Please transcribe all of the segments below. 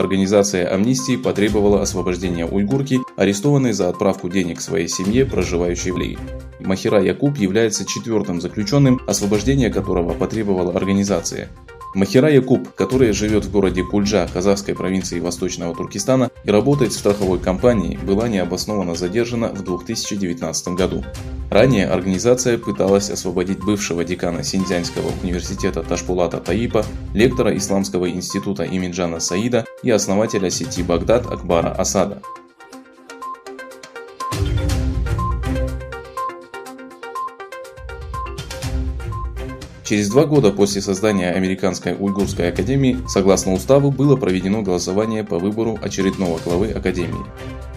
Организация Амнистии потребовала освобождения уйгурки, арестованной за отправку денег своей семье, проживающей в Ли. Махира Якуб является 4-м заключенным, освобождение которого потребовала организация. Махира Якуб, которая живет в городе Кульджа казахской провинции Восточного Туркестана и работает в страховой компании, была необоснованно задержана в 2019 году. Ранее организация пыталась освободить бывшего декана Синьцзянского университета Ташпулата Таипа, лектора Исламского института Иминджана Саида и основателя сети Багдад Акбара Асада. Через 2 года после создания Американской уйгурской академии, согласно уставу, было проведено голосование по выбору очередного главы академии.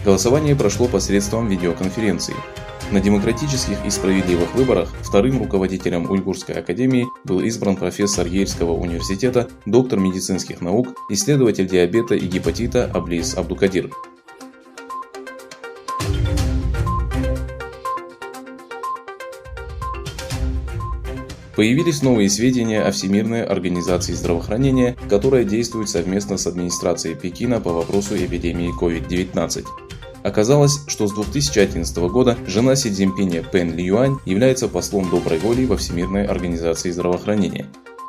Голосование прошло посредством видеоконференции. На демократических и справедливых выборах 2-м руководителем Уйгурской академии был избран профессор Ельского университета, доктор медицинских наук, исследователь диабета и гепатита Аблис Абдукадир. Появились новые сведения о Всемирной организации здравоохранения, которая действует совместно с администрацией Пекина по вопросу эпидемии COVID-19. Оказалось, что с 2011 года жена Си Цзиньпиня Пэн Лиюань является послом доброй воли во Всемирной организации здравоохранения.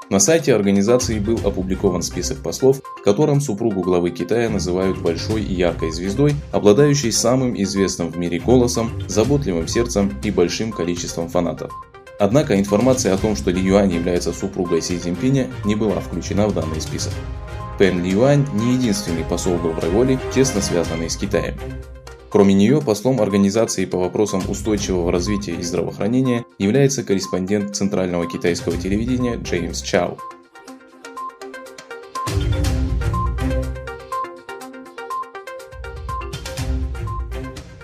На сайте организации был опубликован список послов, в котором супругу главы Китая называют большой и яркой звездой, обладающей самым известным в мире голосом, заботливым сердцем и большим количеством фанатов. Однако информация о том, что Ли Юань является супругой Си Цзиньпиня, не была включена в данный список. Пэн Лиюань не единственный посол доброй воли, тесно связанный с Китаем. Кроме нее, послом организации по вопросам устойчивого развития и здравоохранения является корреспондент Центрального китайского телевидения Джеймс Чао.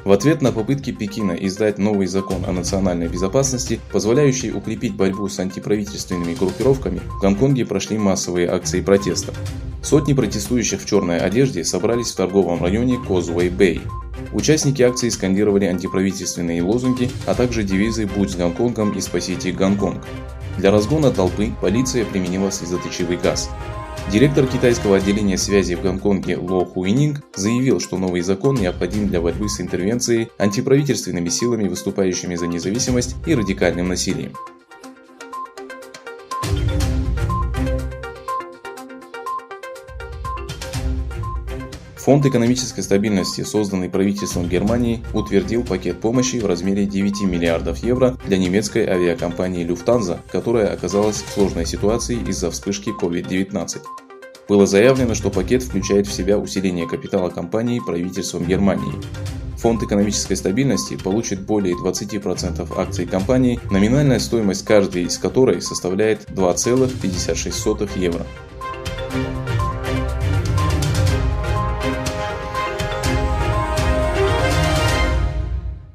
В ответ на попытки Пекина издать новый закон о национальной безопасности, позволяющий укрепить борьбу с антиправительственными группировками, в Гонконге прошли массовые акции протеста. Сотни протестующих в черной одежде собрались в торговом районе Козуэй-Бэй. Участники акции скандировали антиправительственные лозунги, а также девизы «Будь с Гонконгом» и «Спасите Гонконг». Для разгона толпы полиция применила слезоточивый газ. Директор китайского отделения связи в Гонконге Ло Хуининг заявил, что новый закон необходим для борьбы с интервенцией, антиправительственными силами, выступающими за независимость, и радикальным насилием. Фонд экономической стабильности, созданный правительством Германии, утвердил пакет помощи в размере 9 миллиардов евро для немецкой авиакомпании Lufthansa, которая оказалась в сложной ситуации из-за вспышки COVID-19. Было заявлено, что пакет включает в себя усиление капитала компании правительством Германии. Фонд экономической стабильности получит более 20% акций компании, номинальная стоимость каждой из которой составляет 2,56 евро.